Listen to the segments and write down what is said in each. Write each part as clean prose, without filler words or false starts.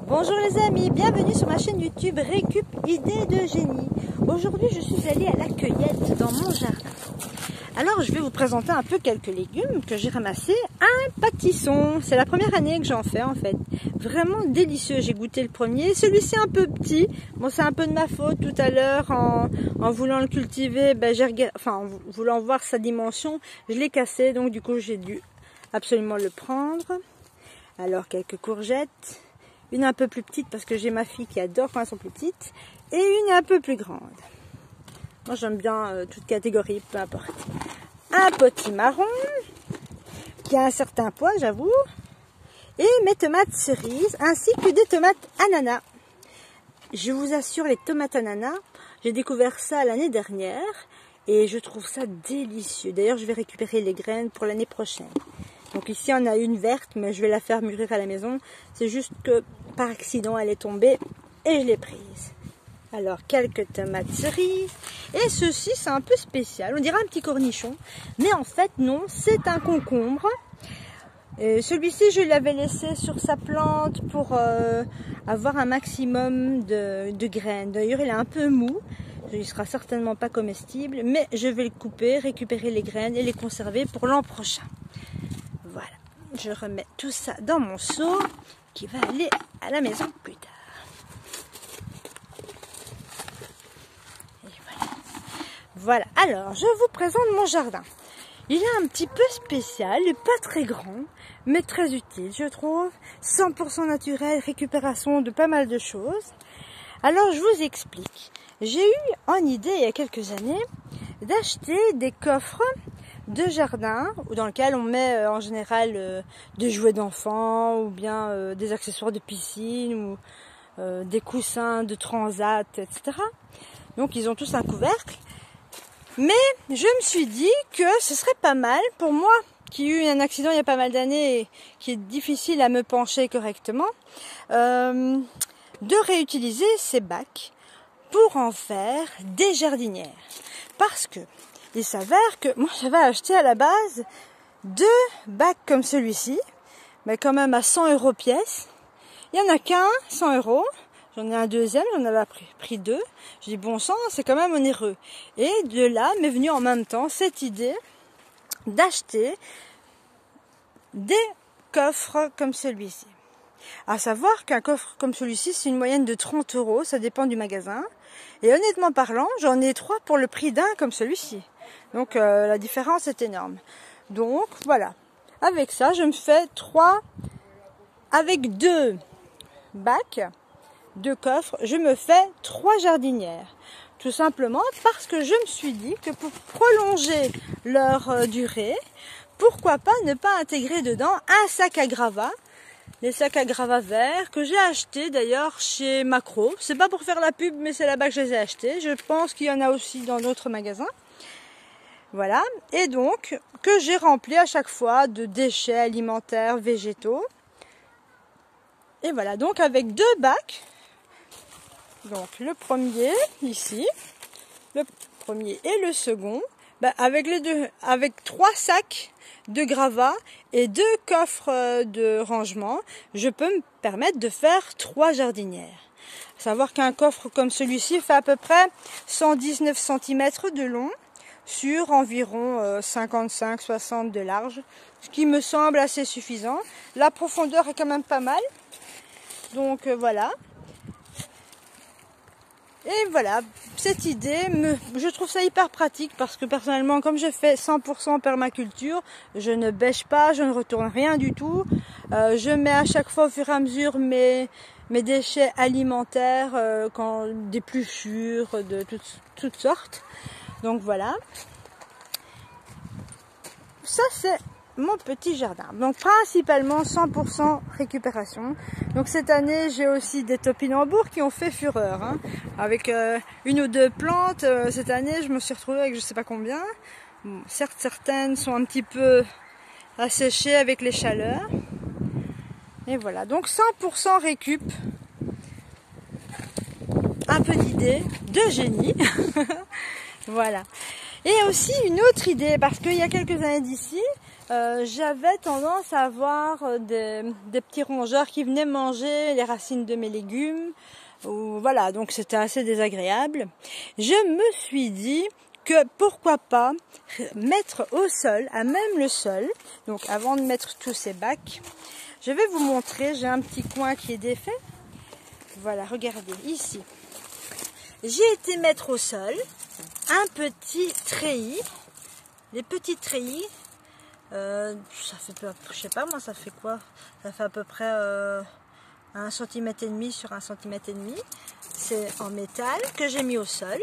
Bonjour les amis, bienvenue sur ma chaîne YouTube Récup Idées de Génie. Aujourd'hui je suis allée à la cueillette dans mon jardin. Alors je vais vous présenter un peu quelques légumes que j'ai ramassés. Un pâtisson, c'est la première année que j'en fais en fait. Vraiment délicieux, j'ai goûté le premier. Celui-ci un peu petit, bon c'est un peu de ma faute. Tout à l'heure en voulant le cultiver, en voulant voir sa dimension, je l'ai cassé. Donc du coup j'ai dû absolument le prendre. Alors quelques courgettes. Une un peu plus petite parce que j'ai ma fille qui adore quand elles sont plus petites. Et une un peu plus grande. Moi j'aime bien toute catégorie, peu importe. Un potimarron qui a un certain poids, j'avoue. Et mes tomates cerises ainsi que des tomates ananas. Je vous assure, les tomates ananas, j'ai découvert ça l'année dernière. Et je trouve ça délicieux. D'ailleurs je vais récupérer les graines pour l'année prochaine. Donc ici on a une verte, mais je vais la faire mûrir à la maison. C'est juste que par accident elle est tombée et je l'ai prise. Alors quelques tomates cerises. Et ceci c'est un peu spécial, on dirait un petit cornichon. Mais en fait non, c'est un concombre. Celui-ci je l'avais laissé sur sa plante pour avoir un maximum de graines. D'ailleurs il est un peu mou. Il ne sera certainement pas comestible. Mais je vais le couper, récupérer les graines et les conserver pour l'an prochain. Voilà, je remets tout ça dans mon seau qui va aller à la maison plus tard. Et voilà, alors je vous présente mon jardin. Il est un petit peu spécial, pas très grand, mais très utile je trouve. 100% naturel, récupération de pas mal de choses. Alors je vous explique. J'ai eu en idée il y a quelques années d'acheter des coffres de jardin dans lequel on met en général des jouets d'enfants ou bien des accessoires de piscine ou des coussins de transat, etc. Donc ils ont tous un couvercle. Mais je me suis dit que ce serait pas mal pour moi qui ai eu un accident il y a pas mal d'années et qui est difficile à me pencher correctement, de réutiliser ces bacs pour en faire des jardinières. Parce que il s'avère que moi j'avais acheté à la base 2 bacs comme celui-ci, mais quand même à 100 € pièce. Il n'y en a qu'un, 100 €. J'en ai un deuxième, j'en avais pris 2. Je dis bon sang, c'est quand même onéreux. Et de là m'est venue en même temps cette idée d'acheter des coffres comme celui-ci. À savoir qu'un coffre comme celui-ci, c'est une moyenne de 30 €, ça dépend du magasin. Et honnêtement parlant, j'en ai 3 pour le prix d'un comme celui-ci. Donc la différence est énorme. Donc voilà, avec ça je me fais 3, avec 2 bacs, 2 coffres, je me fais 3 jardinières. Tout simplement parce que je me suis dit que pour prolonger leur durée, pourquoi pas ne pas intégrer dedans un sac à gravats. Les sacs à gravats verts que j'ai achetés d'ailleurs chez Macro. C'est pas pour faire la pub, mais c'est là-bas que je les ai achetés. Je pense qu'il y en a aussi dans d'autres magasins. Voilà. Et donc, que j'ai rempli à chaque fois de déchets alimentaires, végétaux. Et voilà. Donc, avec 2 bacs. Donc, le premier, ici. Le premier et le second. Avec les deux, avec 3 sacs de gravats et 2 coffres de rangement, je peux me permettre de faire 3 jardinières. Savoir qu'un coffre comme celui-ci fait à peu près 119 cm de long sur environ 55-60 de large, ce qui me semble assez suffisant. La profondeur est quand même pas mal. Donc voilà. Et voilà, cette idée, je trouve ça hyper pratique parce que personnellement, comme je fais 100% permaculture, je ne bêche pas, je ne retourne rien du tout. Je mets à chaque fois au fur et à mesure mes déchets alimentaires, d'épluchures, de toutes sortes. Donc voilà. Ça c'est mon petit jardin. Donc principalement 100% récupération. Donc cette année j'ai aussi des topinambours qui ont fait fureur. Hein. Avec 1 ou 2 plantes, cette année je me suis retrouvée avec je sais pas combien. Bon, certes certaines sont un petit peu asséchées avec les chaleurs. Et voilà, donc 100% récup. Un peu d'idée de génie. Voilà. Et aussi une autre idée, parce qu'il y a quelques années d'ici, j'avais tendance à avoir des petits rongeurs qui venaient manger les racines de mes légumes. Voilà, donc c'était assez désagréable. Je me suis dit que pourquoi pas mettre au sol, à même le sol, donc avant de mettre tous ces bacs, je vais vous montrer, j'ai un petit coin qui est défait. Voilà, regardez, ici. J'ai été mettre au sol un petit treillis. Les petits treillis, ça fait, je sais pas moi, ça fait quoi? Ça fait à peu près 1,5 cm sur 1,5 cm. C'est en métal que j'ai mis au sol,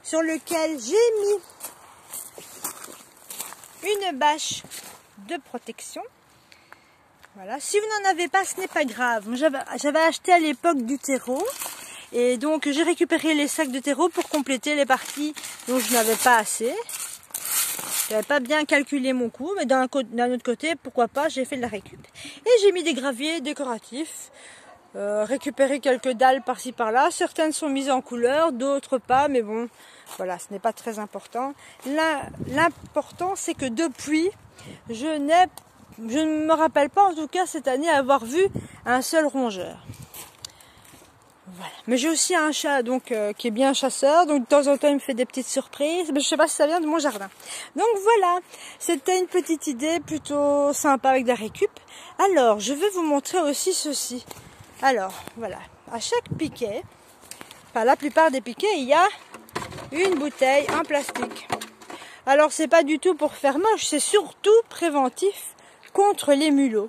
sur lequel j'ai mis une bâche de protection. Voilà. Si vous n'en avez pas, ce n'est pas grave. J'avais acheté à l'époque du terreau. Et donc j'ai récupéré les sacs de terreau pour compléter les parties dont je n'avais pas assez. Je n'avais pas bien calculé mon coût, mais d'un autre côté, pourquoi pas, j'ai fait de la récup. Et j'ai mis des graviers décoratifs, récupéré quelques dalles par-ci par-là. Certaines sont mises en couleur, d'autres pas, mais bon, voilà, ce n'est pas très important. L'important, c'est que depuis, je ne me rappelle pas, en tout cas cette année, avoir vu un seul rongeur. Voilà. Mais j'ai aussi un chat donc qui est bien chasseur, donc de temps en temps il me fait des petites surprises, mais je sais pas si ça vient de mon jardin. Donc voilà, c'était une petite idée plutôt sympa avec de la récup. Alors je vais vous montrer aussi ceci. Alors voilà, à chaque piquet, enfin la plupart des piquets, il y a une bouteille en plastique. Alors c'est pas du tout pour faire moche, c'est surtout préventif contre les mulots,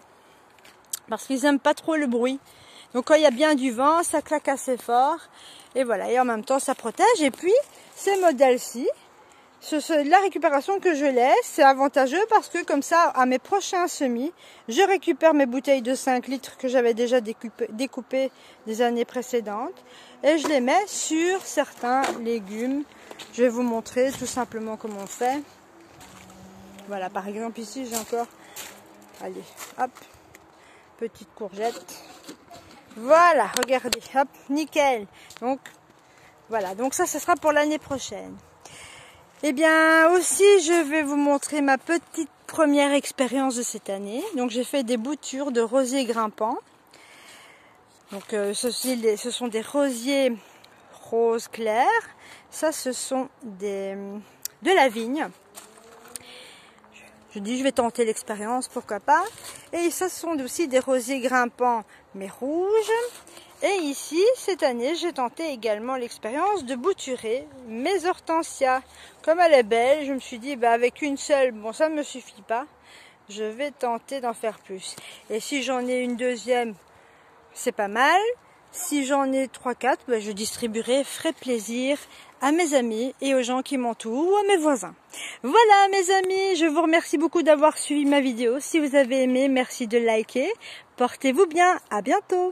parce qu'ils aiment pas trop le bruit. Donc quand il y a bien du vent, ça claque assez fort. Et voilà, et en même temps ça protège. Et puis ces modèles-ci, la récupération que je laisse, c'est avantageux parce que comme ça, à mes prochains semis, je récupère mes bouteilles de 5 litres que j'avais déjà découpées des années précédentes. Et je les mets sur certains légumes. Je vais vous montrer tout simplement comment on fait. Voilà, par exemple ici j'ai encore, allez, hop, petite courgette. Voilà, regardez, hop, nickel. Donc, voilà, donc ça sera pour l'année prochaine. Eh bien, aussi, je vais vous montrer ma petite première expérience de cette année. Donc, j'ai fait des boutures de rosiers grimpants. Donc, ce sont des rosiers rose clair. Ça, ce sont de la vigne. Je dis, je vais tenter l'expérience, pourquoi pas. Et ça, ce sont aussi des rosiers grimpants, mais rouges. Et ici, cette année, j'ai tenté également l'expérience de bouturer mes hortensias. Comme elle est belle, je me suis dit, bah, avec une seule, bon, ça ne me suffit pas. Je vais tenter d'en faire plus. Et si j'en ai une deuxième, c'est pas mal. Si j'en ai 3-4, bah, je distribuerai, ferai plaisir à mes amis et aux gens qui m'entourent ou à mes voisins. Voilà mes amis, je vous remercie beaucoup d'avoir suivi ma vidéo. Si vous avez aimé, merci de liker. Portez-vous bien, à bientôt.